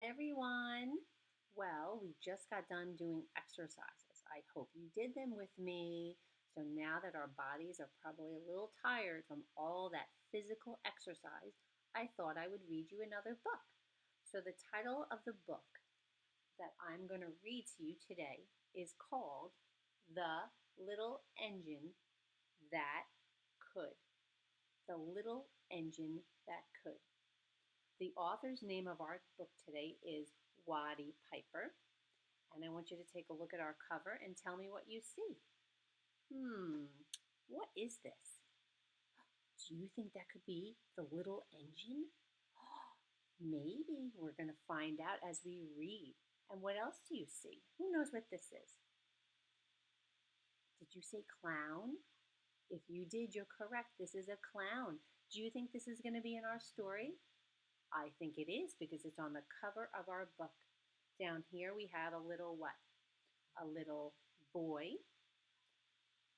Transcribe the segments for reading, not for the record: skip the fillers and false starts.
Everyone. Well, we just got done doing exercises. I hope you did them with me. So now that our bodies are probably a little tired from all that physical exercise, I thought I would read you another book. So the title of the book that I'm going to read to you today is called The Little Engine That Could. The Little Engine That Could. The author's name of our book today is Watty Piper, and I want you to take a look at our cover and tell me what you see. Hmm, what is this? Do you think that could be the little engine? Maybe we're going to find out as we read. And what else do you see? Who knows what this is? Did you say clown? If you did, you're correct. This is a clown. Do you think this is going to be in our story? I think it is because it's on the cover of our book. Down here we have a little what? A little boy,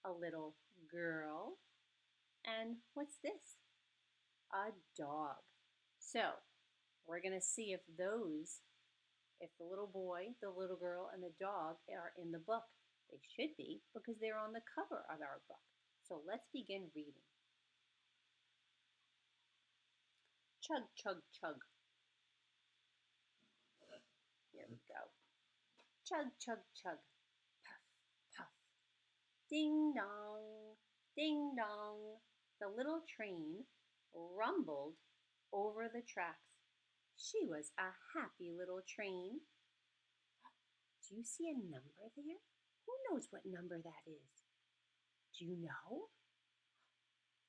a little girl, and what's this? A dog. So we're going to see if the little boy, the little girl, and the dog are in the book. They should be because they're on the cover of our book. So let's begin reading. Chug, chug, chug. Here we go. Chug, chug, chug. Puff, puff. Ding dong, ding dong. The little train rumbled over the tracks. She was a happy little train. Do you see a number there? Who knows what number that is? Do you know?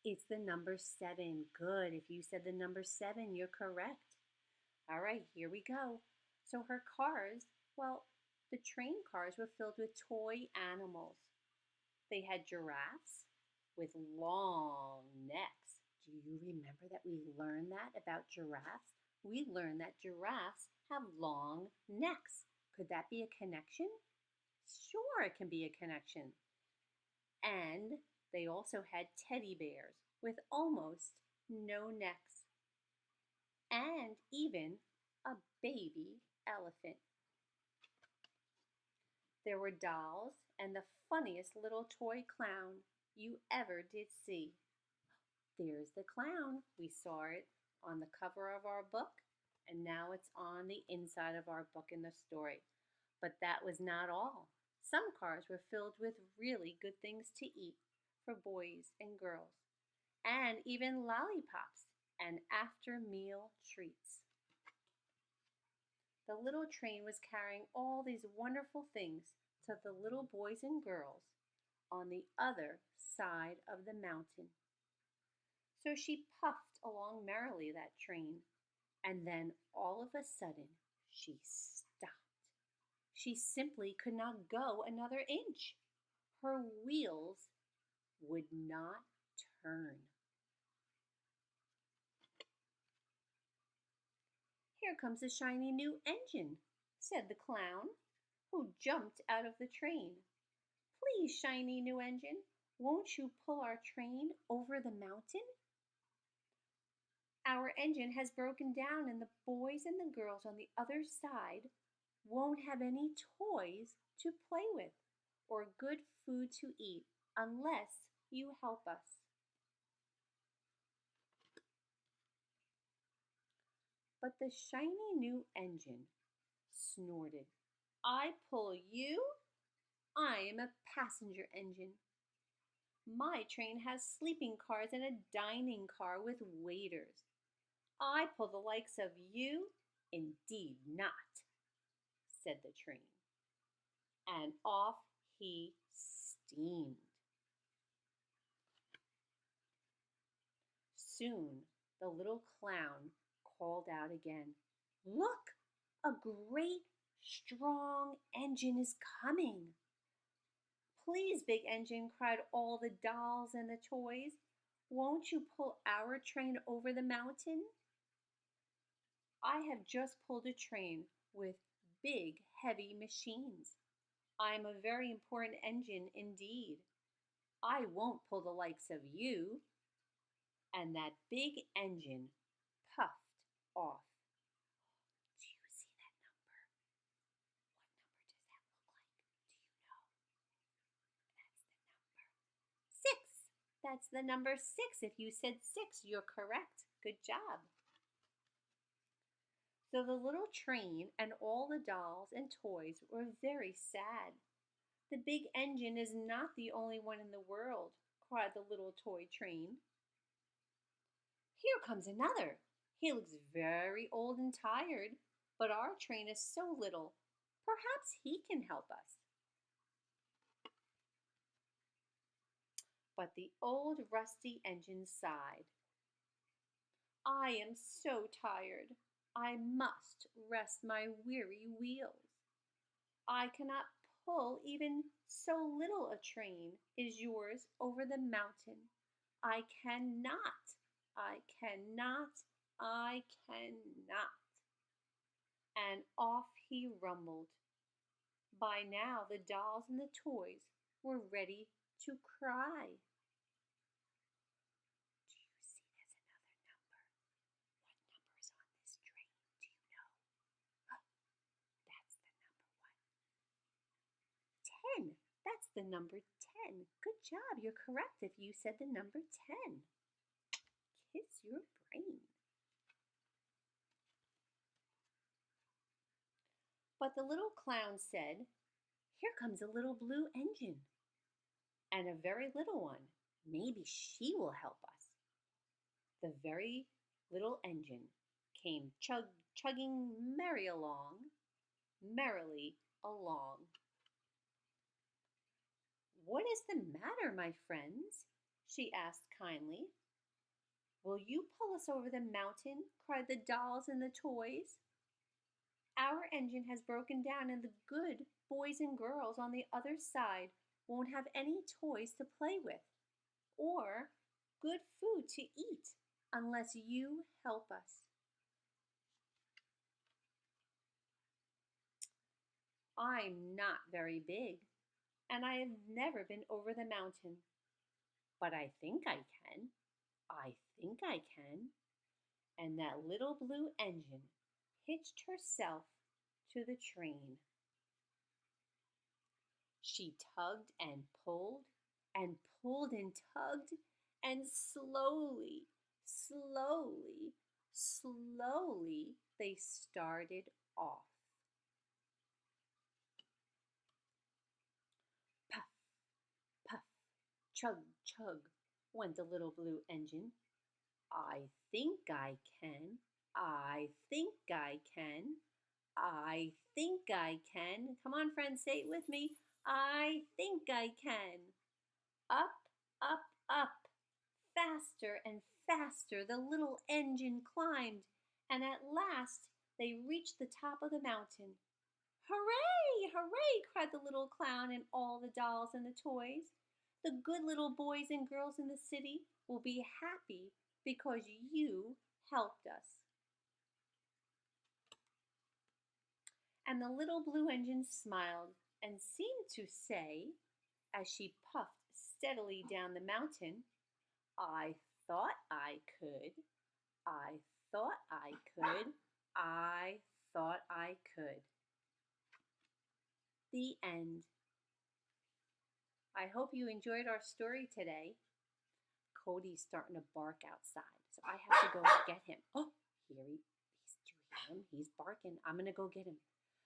It's the number 7. Good. If you said the number 7, you're correct. All right, here we go. So her cars, well, the train cars were filled with toy animals. They had giraffes with long necks. Do you remember that we learned that about giraffes? We learned that giraffes have long necks. Could that be a connection? Sure, it can be a connection. And they also had teddy bears with almost no necks, and even a baby elephant. There were dolls and the funniest little toy clown you ever did see. There's the clown. We saw it on the cover of our book, and now it's on the inside of our book in the story. But that was not all. Some cars were filled with really good things to eat for boys and girls, and even lollipops and after meal treats. The little train was carrying all these wonderful things to the little boys and girls on the other side of the mountain. So she puffed along merrily, that train, and then all of a sudden she stopped. She simply could not go another inch. Her wheels would not turn. "Here comes a shiny new engine," said the clown, who jumped out of the train. "Please, shiny new engine, won't you pull our train over the mountain? Our engine has broken down and the boys and the girls on the other side won't have any toys to play with or good food to eat unless you help us." But the shiny new engine snorted. "I pull you? I am a passenger engine. My train has sleeping cars and a dining car with waiters. I pull the likes of you? Indeed not," said the train. And off he steamed. Soon the little clown called out again, "Look, a great strong engine is coming." "Please, big engine," cried all the dolls and the toys, "won't you pull our train over the mountain? I have just pulled a train with big, heavy machines. I am a very important engine indeed. I won't pull the likes of you." And that big engine puffed off. Do you see That's the number 6. If you said 6, you're correct. Good job. So the little train and all the dolls and toys were very sad. The big engine is not the only one in the world, cried the little toy train. Here comes another. He looks very old and tired, but our train is so little. Perhaps he can help us. But the old rusty engine sighed. I am so tired. I must rest my weary wheels. I cannot pull even so little a train is yours over the mountain. I cannot, I cannot, I cannot. And off he rumbled. By now the dolls and the toys were ready to cry. Do you see there's another number? What number is on this train? Do you know? That's the number one. 10. That's the number 10. Good job. You're correct if you said the number 10. Kiss your brain. But the little clown said, here comes a little blue engine. And a very little one. Maybe she will help us. The very little engine came chugging merrily along. What is the matter, my friends? She asked kindly. Will you pull us over the mountain? Cried the dolls and the toys. Our engine has broken down and the good boys and girls on the other side won't have any toys to play with or good food to eat unless you help us. I'm not very big, and I have never been over the mountain, but I think I can. I think I can. And that little blue engine hitched herself to the train. She tugged and pulled and tugged, and slowly they started off. Puff, puff, chug, chug went the little blue engine. I think I can. I think I can. I think I can. Come on, friends, say it with me. I think I can. Up, up, up. Faster and faster the little engine climbed, and at last they reached the top of the mountain. Hooray! Hooray! Cried the little clown and all the dolls and the toys. The good little boys and girls in the city will be happy because you helped us. And the little blue engine smiled and seemed to say, as she puffed steadily down the mountain, I thought I could. I thought I could. I thought I could. The end. I hope you enjoyed our story today. Cody's starting to bark outside, so I have to go get him. Oh, do you hear him? He's barking. I'm going to go get him.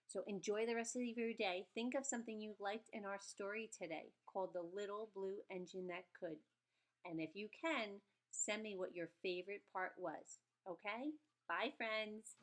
So enjoy the rest of your day. Think of something you liked in our story today called The Little Blue Engine That Could. And if you can, send me what your favorite part was. Okay? Bye, friends.